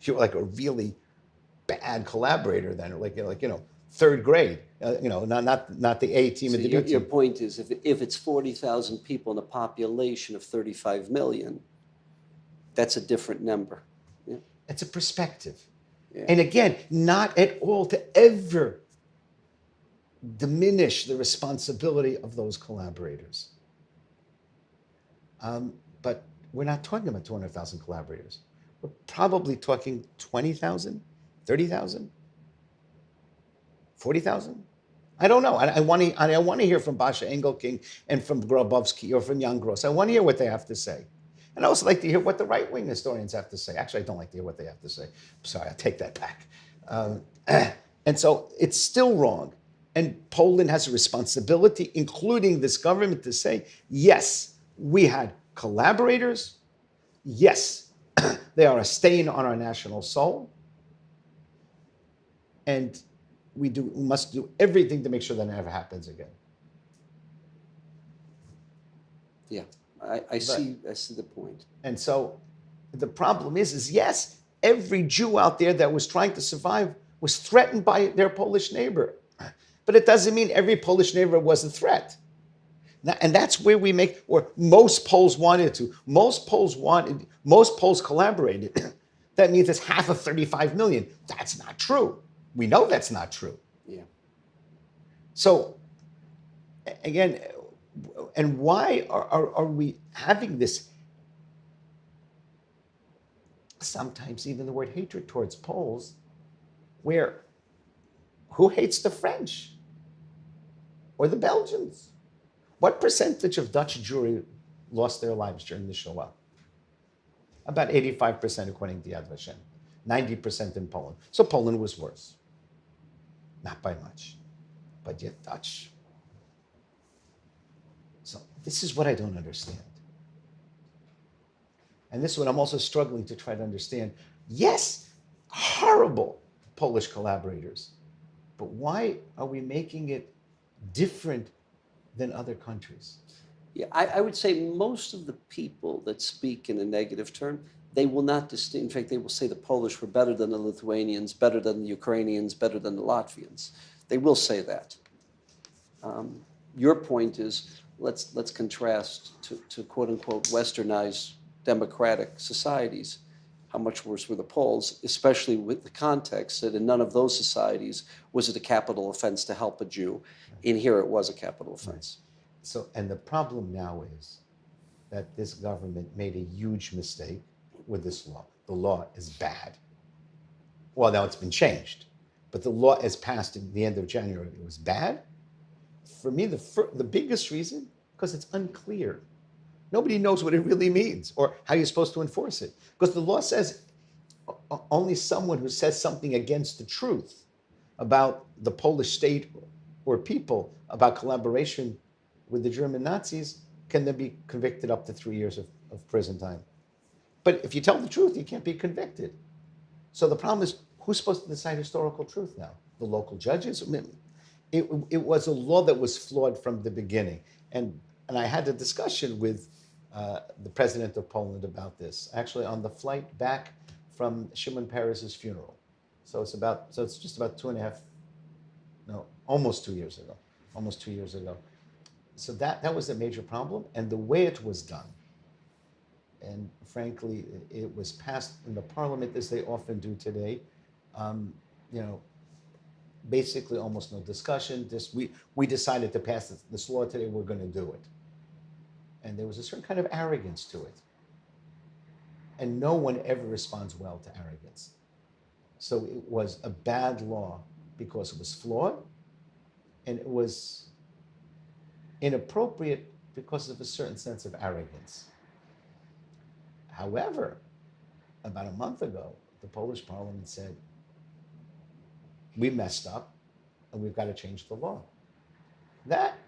If you're like a really bad collaborator, then like third grade, not the A team and the B team. Your point is, if it's 40,000 people in a population of 35 million, that's a different number. Yeah. It's a perspective. Yeah. And again, not at all to ever diminish the responsibility of those collaborators. But we're not talking about 200,000 collaborators. We're probably talking 20,000, 30,000, 40,000. I don't know. I want to hear from Basha Engelking and from Grabowski or from Jan Gross. I want to hear what they have to say. And I also like to hear what the right-wing historians have to say. Actually, I don't like to hear what they have to say. Sorry, I'll take that back. And so it's still wrong. And Poland has a responsibility, including this government, to say, yes, we had collaborators. Yes, they are a stain on our national soul. And we must do everything to make sure that never happens again. Yeah, I see the point. And so the problem is yes, every Jew out there that was trying to survive was threatened by their Polish neighbor. But it doesn't mean every Polish neighbor was a threat. And that's where most Poles wanted to. Most Poles collaborated. That means it's half of 35 million. That's not true. We know that's not true. Yeah. So, again, and why are we having this, sometimes even the word hatred towards Poles, where who hates the French or the Belgians? What percentage of Dutch Jewry lost their lives during the Shoah? About 85% according to Yad Vashem, 90% in Poland. So Poland was worse. Not by much, but yet Dutch. So this is what I don't understand. And this is what I'm also struggling to try to understand. Yes, horrible Polish collaborators, but why are we making it different than other countries? Yeah, I would say most of the people that speak in a negative term, they will not distinguish. In fact, they will say the Polish were better than the Lithuanians, better than the Ukrainians, better than the Latvians. They will say that. Your point is, let's contrast to quote unquote westernized democratic societies. how much worse were the Poles, especially with the context that in none of those societies was it a capital offense to help a Jew. In here, it was a capital offense. So, and the problem now is that this government made a huge mistake with this law. The law is bad. Well, now it's been changed, but the law as passed in the end of January, it was bad. For me, the biggest reason, because it's unclear. Nobody knows what it really means or how you're supposed to enforce it. Because the law says only someone who says something against the truth about the Polish state or people, about collaboration with the German Nazis, can then be convicted up to 3 years of prison time. But if you tell the truth, you can't be convicted. So the problem is, who's supposed to decide historical truth now? The local judges? It was a law that was flawed from the beginning. And I had a discussion with the president of Poland about this, actually on the flight back from Shimon Peres's funeral. So it's just about almost 2 years ago. So that was a major problem, and the way it was done, and frankly, it was passed in the parliament as they often do today. Basically almost no discussion. We decided to pass this law today, we're going to do it. And there was a certain kind of arrogance to it. And no one ever responds well to arrogance. So it was a bad law because it was flawed, and it was inappropriate because of a certain sense of arrogance. However, about a month ago, the Polish parliament said, we messed up and we've got to change the law. That,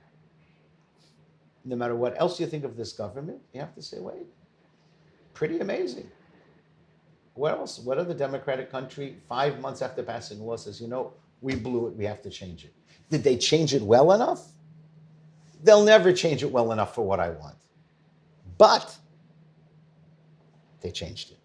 no matter what else you think of this government, you have to say, wait, pretty amazing. What else? What other democratic country, 5 months after passing a law, says, we blew it, we have to change it? Did they change it well enough? They'll never change it well enough for what I want. But they changed it.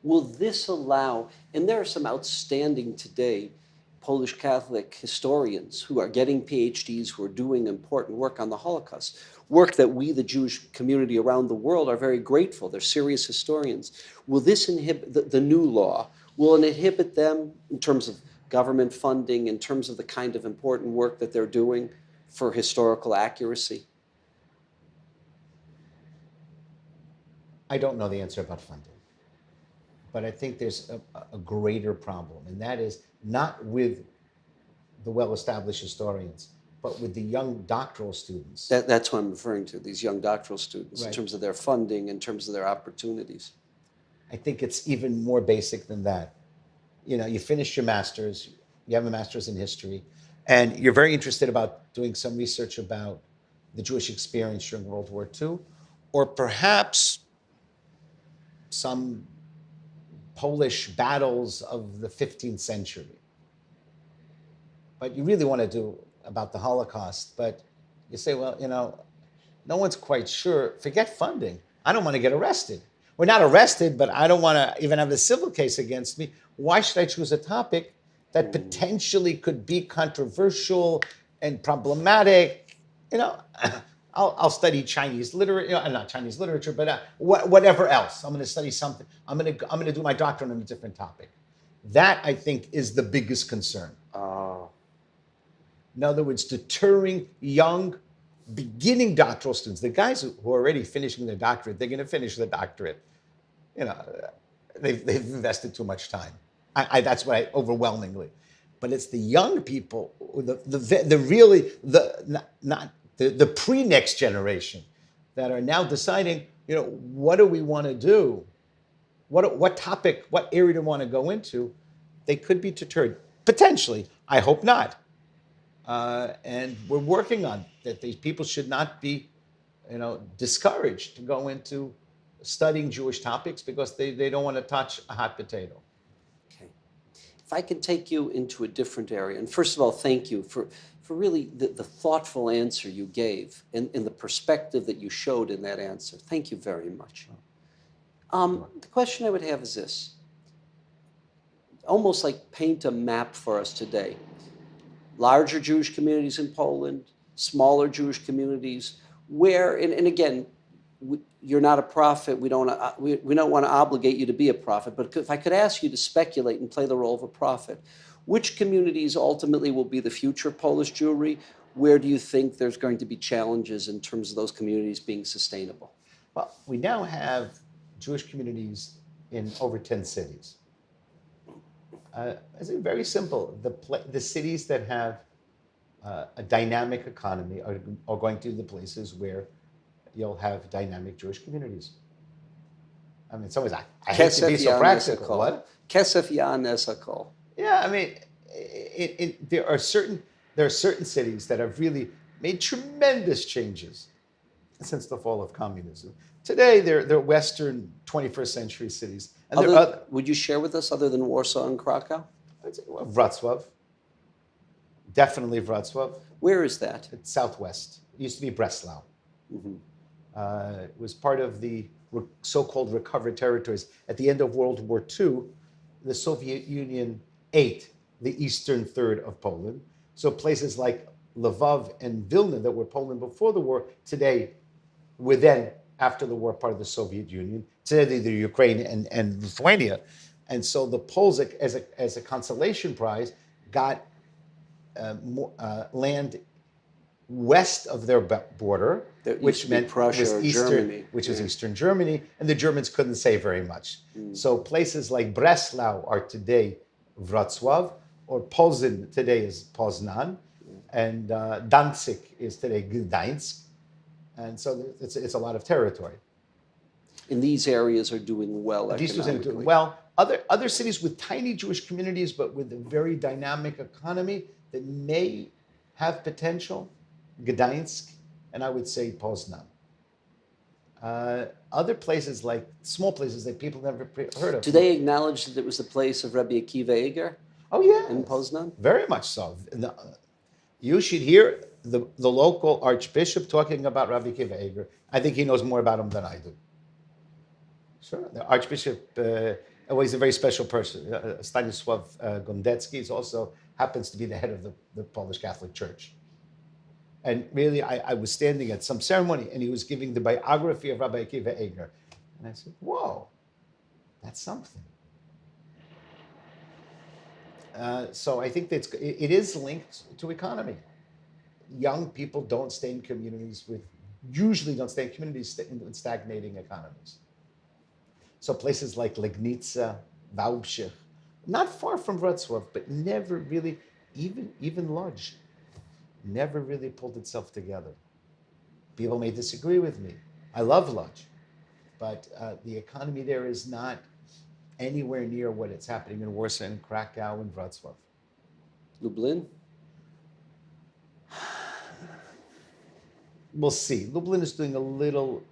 Will this allow, and there are some outstanding today Polish Catholic historians who are getting PhDs, who are doing important work on the Holocaust, work that we, the Jewish community around the world, are very grateful. They're serious historians. Will this inhibit the new law? Will it inhibit them in terms of government funding, in terms of the kind of important work that they're doing for historical accuracy? I don't know the answer about funding. But I think there's a greater problem, and that is not with the well-established historians, but with the young doctoral students. That's what I'm referring to, these young doctoral students, Right. in terms of their funding, in terms of their opportunities. I think it's even more basic than that. You finish your master's, you have a master's in history, and you're very interested about doing some research about the Jewish experience during World War II, or perhaps some Polish battles of the 15th century. But you really want to do about the Holocaust, but you say, well, no one's quite sure. Forget funding. I don't want to get arrested. We're not arrested, but I don't want to even have a civil case against me. Why should I choose a topic that potentially could be controversial and problematic? I'll study Chinese literature, not Chinese literature, but whatever else. I'm going to study something. I'm going to do my doctorate on a different topic. That, I think, is the biggest concern. In other words, deterring young, beginning doctoral students, the guys who are already finishing their doctorate, they're going to finish the doctorate. They've invested too much time. That's what overwhelmingly. But it's the young people, the pre-next generation that are now deciding, what do we want to do? What topic, what area do we want to go into? They could be deterred. Potentially. I hope not. And we're working on that. These people should not be, discouraged to go into studying Jewish topics because they don't want to touch a hot potato. Okay. If I can take you into a different area, and first of all, thank you for really the thoughtful answer you gave and the perspective that you showed in that answer. Thank you very much. The question I would have is this. Almost like paint a map for us today. Larger Jewish communities in Poland, smaller Jewish communities, where, and again, you're not a prophet. We don't want to obligate you to be a prophet. But if I could ask you to speculate and play the role of a prophet, which communities ultimately will be the future Polish Jewry? Where do you think there's going to be challenges in terms of those communities being sustainable? Well, we now have Jewish communities in over 10 cities. It's very simple. The cities that have a dynamic economy are going to be the places where you'll have dynamic Jewish communities. I mean, in some ways, I hate to be so practical. What? Kesef Yanesakol. Yeah, I mean, there are certain cities that have really made tremendous changes since the fall of communism. Today, they're Western 21st century cities. And would you share with us, other than Warsaw and Krakow? Wrocław. Definitely Wrocław. Where is that? It's southwest. It used to be Breslau. Mm-hmm. It was part of the so-called recovered territories. At the end of World War II, the Soviet Union ate the eastern third of Poland. So places like Lvov and Vilna that were Poland before the war, today were then, after the war, part of the Soviet Union. Today they're Ukraine and Lithuania. And so the Poles, as a consolation prize, got land west of their border, which meant Prussia was Germany. Which was Eastern Germany, and the Germans couldn't say very much. So places like Breslau are today Wrocław, or Poznań today is Poznan, and Danzig is today Gdańsk, and so it's a lot of territory. And these areas are doing well economically. Well, other cities with tiny Jewish communities, but with a very dynamic economy that may have potential, Gdańsk, and I would say Poznan. Other places, like small places that people never heard of. Do they acknowledge that it was the place of Rabbi Akiva Eger? Oh, yeah. In Poznan? Very much so. You should hear the local archbishop talking about Rabbi Akiva Eger. I think he knows more about him than I do. Sure. The archbishop he's a very special person. Stanisław Gondecki also happens to be the head of the Polish Catholic Church. And really, I was standing at some ceremony, and he was giving the biography of Rabbi Akiva Eger. And I said, whoa, that's something. So I think that it is linked to economy. Young people usually don't stay in communities in stagnating economies. So places like Legnica, Wałbrzych, not far from Wrocław, but never really, even Lodz, never really pulled itself together. People may disagree with me. I love Lodz, but the economy there is not anywhere near what it's happening in Warsaw and Krakow and Wrocław. Lublin? We'll see. Lublin is doing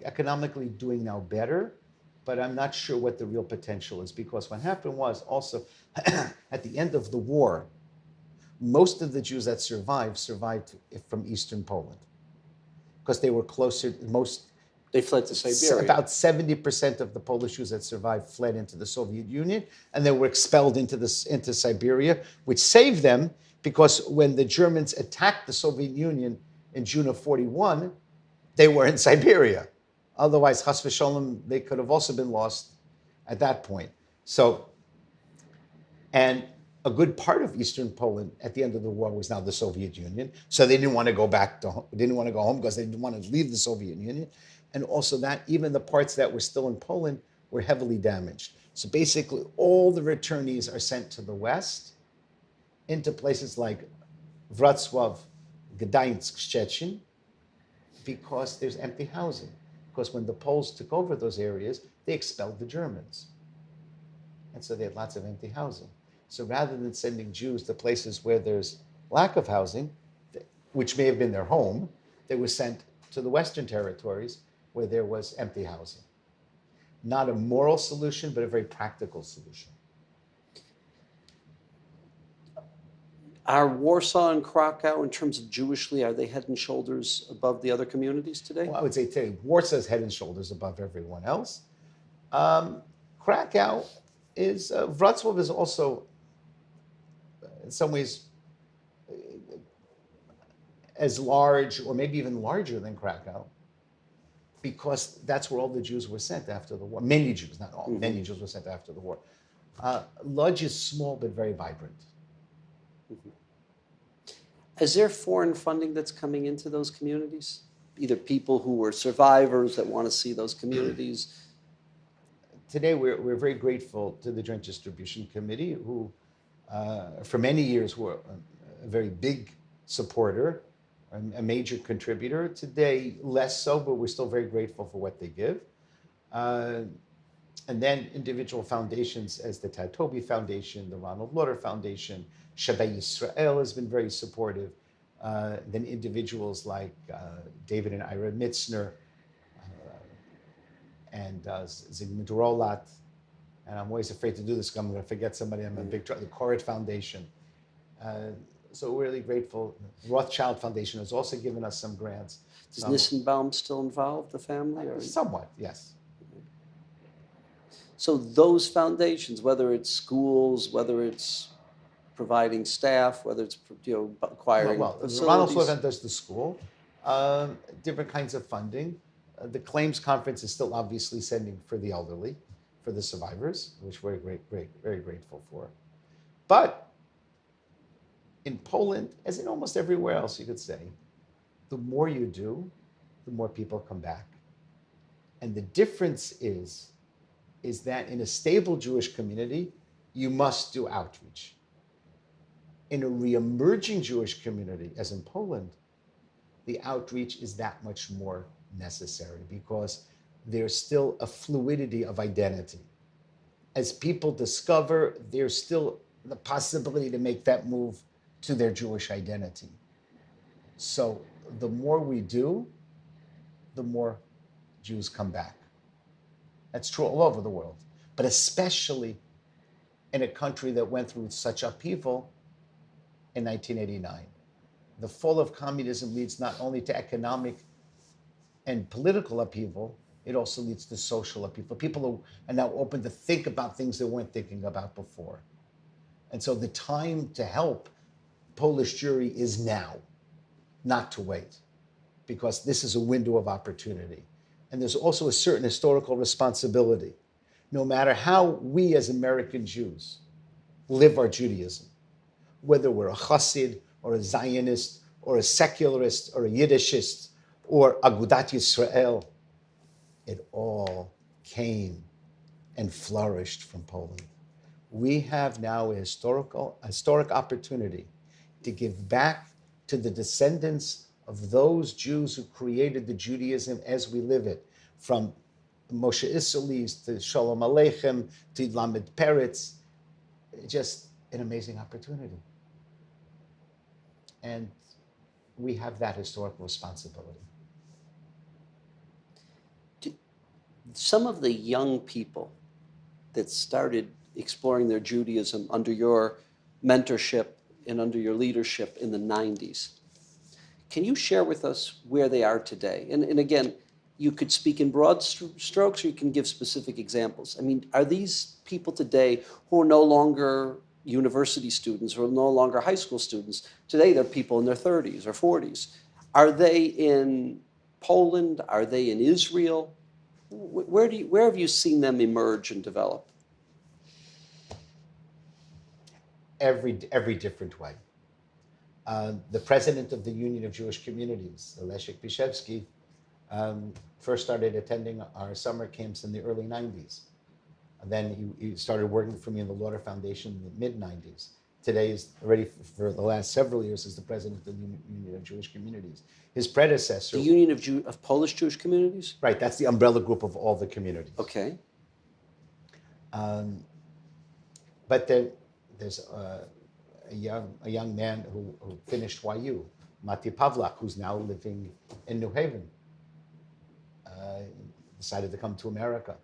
economically doing now better, but I'm not sure what the real potential is, because what happened was also at the end of the war, most of the Jews that survived from Eastern Poland because they were closer. They fled to Siberia. About 70% of the Polish Jews that survived fled into the Soviet Union, and they were expelled into Siberia, which saved them, because when the Germans attacked the Soviet Union in June of 1941, they were in Siberia. Otherwise, chas v'sholem, they could have also been lost at that point. So, and a good part of Eastern Poland at the end of the war was now the Soviet Union. So they didn't want to go back to home. They didn't want to go home because they didn't want to leave the Soviet Union. And also that even the parts that were still in Poland were heavily damaged. So basically all the returnees are sent to the west into places like Wrocław, Gdańsk, Szczecin, because there's empty housing. Because when the Poles took over those areas, they expelled the Germans. And so they had lots of empty housing. So rather than sending Jews to places where there's lack of housing, which may have been their home, they were sent to the Western territories where there was empty housing. Not a moral solution, but a very practical solution. Are Warsaw and Krakow, in terms of Jewishly, are they head and shoulders above the other communities today? Well, I would say today, Warsaw is head and shoulders above everyone else. Krakow is, Wrocław is also, in some ways, as large or maybe even larger than Krakow. because that's where all the Jews were sent after the war. Many Jews, not all, many Jews were sent after the war. Lodz is small but very vibrant. Is there foreign funding that's coming into those communities? Either people who were survivors that want to see those communities? Today, we're very grateful to the Joint Distribution Committee, who for many years were a very big supporter, a major contributor. Today, less so, but we're still very grateful for what they give. And then individual foundations as the Tad Toby Foundation, the Ronald Lauder Foundation, Shabbat Yisrael has been very supportive. Then individuals like David and Ira Mitzner, and Zygmunt Rolat, and I'm always afraid to do this because I'm going to forget somebody. I'm a big the Koret Foundation. So we're really grateful. Rothschild Foundation has also given us some grants. Is Nissenbaum still involved, the family? Or? Somewhat, yes. So those foundations, whether it's schools, whether it's providing staff, whether it's acquiring facilities. Ronald Lauder does the school, different kinds of funding. The claims conference is still obviously sending for the elderly, for the survivors, which we're very grateful for. But in Poland, as in almost everywhere else, you could say, the more you do, the more people come back. And the difference is that in a stable Jewish community, you must do outreach. In a re-emerging Jewish community, as in Poland, the outreach is that much more necessary because there's still a fluidity of identity. As people discover, there's still the possibility to make that move to their Jewish identity. So the more we do, the more Jews come back. That's true all over the world, but especially in a country that went through such upheaval in 1989. The fall of communism leads not only to economic and political upheaval, it also leads to social upheaval. People who are now open to think about things they weren't thinking about before. And so the time to help Polish Jewry is now, not to wait, because this is a window of opportunity. And there's also a certain historical responsibility. No matter how we as American Jews live our Judaism, whether we're a Chassid or a Zionist or a secularist or a Yiddishist or Agudat Yisrael, it all came and flourished from Poland. We have now a historic opportunity to give back to the descendants of those Jews who created the Judaism as we live it, from Moshe Isserles to Shalom Aleichem to Lamed Peretz. Just an amazing opportunity. And we have that historical responsibility. Some of the young people that started exploring their Judaism under your mentorship and under your leadership in the 90s, can you share with us where they are today? And again, you could speak in broad strokes or you can give specific examples. I mean, are these people today who are no longer university students or no longer high school students? Today, they're people in their 30s or 40s. Are they in Poland? Are they in Israel? Where have you seen them emerge and develop? Every different way. The president of the Union of Jewish Communities, Leszek Bishevsky, first started attending our summer camps in the early 90s. And then he started working for me in the Lauder Foundation in the mid-90s. Today is already, for the last several years, is the president of the Union of Jewish Communities. His predecessor... The Union of Polish Jewish Communities? Right, that's the umbrella group of all the communities. Okay. But then there's a young man who finished YU, Mati Pavlak, who's now living in New Haven. Decided to come to America.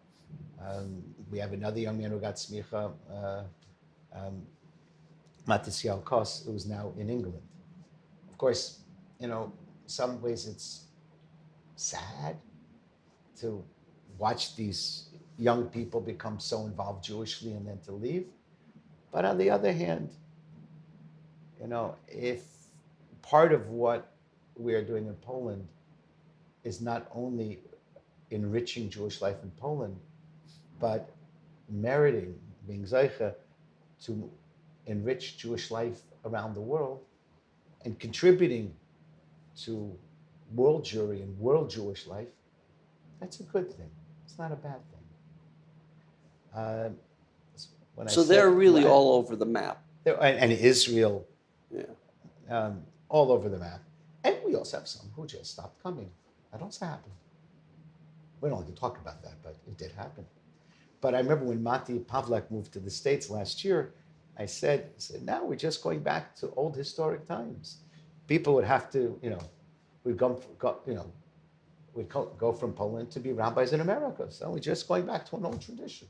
We have another young man who got smicha, Matisiel Kos, who's now in England. Of course, some ways it's sad to watch these young people become so involved Jewishly and then to leave. But on the other hand, if part of what we are doing in Poland is not only enriching Jewish life in Poland, but meriting, being Zeicha, to enrich Jewish life around the world and contributing to world Jewry and world Jewish life, that's a good thing. It's not a bad thing. When So I they're said, really all over the map. and Israel, Yeah. all over the map. And we also have some who just stopped coming. That also happened. We don't like to talk about that, but it did happen. But I remember when Mati Pavlak moved to the States last year, I said, now we're just going back to old historic times. People would have to, we'd we'd go from Poland to be rabbis in America. So we're just going back to an old tradition.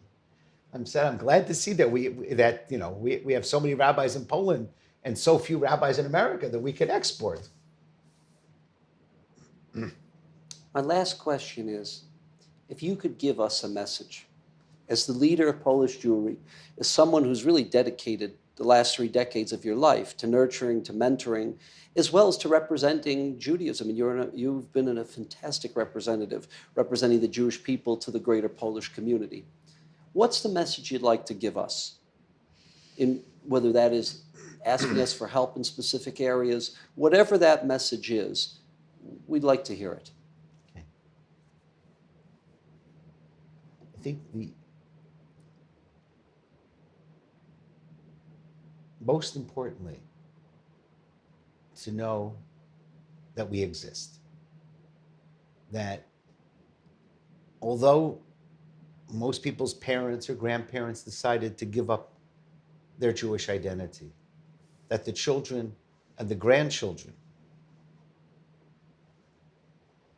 I'm glad to see that we have so many rabbis in Poland and so few rabbis in America that we can export. My last question is, if you could give us a message, as the leader of Polish Jewry, as someone who's really dedicated the last 3 decades of your life to nurturing, to mentoring, as well as to representing Judaism. And you've been a fantastic representative, representing the Jewish people to the greater Polish community. What's the message you'd like to give us? In whether that is asking us for help in specific areas, whatever that message is, we'd like to hear it. Okay. I think the most importantly, to know that we exist. That although most people's parents or grandparents decided to give up their Jewish identity, that the children and the grandchildren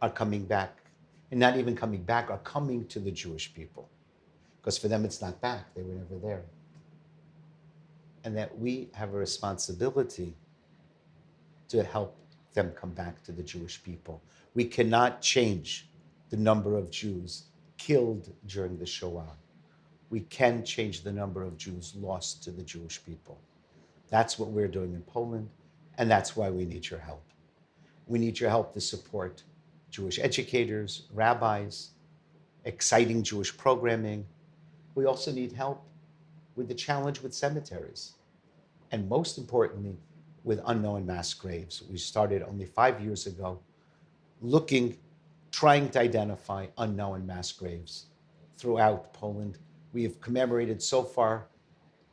are coming back, and not even coming back, are coming to the Jewish people. Because for them it's not back, they were never there. And that we have a responsibility to help them come back to the Jewish people. We cannot change the number of Jews killed during the Shoah. We can change the number of Jews lost to the Jewish people. That's what we're doing in Poland, and that's why we need your help. We need your help to support Jewish educators, rabbis, exciting Jewish programming. We also need help with the challenge with cemeteries, and most importantly, with unknown mass graves. We started only 5 years ago trying to identify unknown mass graves throughout Poland. We have commemorated so far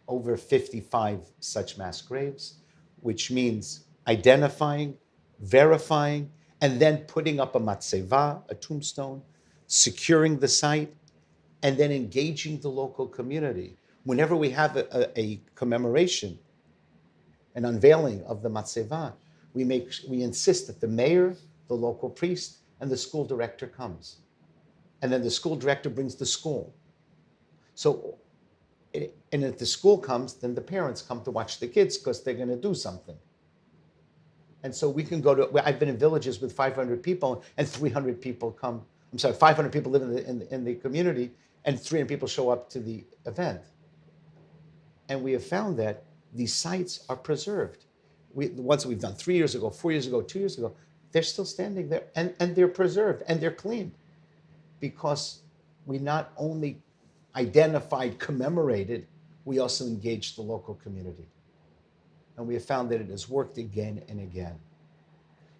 over 55 such mass graves, which means identifying, verifying, and then putting up a matzeva, a tombstone, securing the site, and then engaging the local community. Whenever we have a commemoration, an unveiling of the matzeva, we insist that the mayor, the local priest, and the school director comes. And then the school director brings the school. So, and if the school comes, then the parents come to watch the kids because they're going to do something. And so we can go to, I've been in villages with 500 people and 300 people come, 500 people live in the community and 300 people show up to the event. And we have found that these sites are preserved. The ones that we've done 3 years ago, 4 years ago, 2 years ago, they're still standing there and they're preserved and they're clean because we not only identified, commemorated, we also engaged the local community. And we have found that it has worked again and again.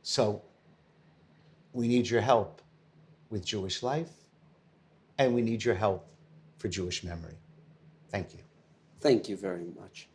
So we need your help with Jewish life, and we need your help for Jewish memory. Thank you. Thank you very much.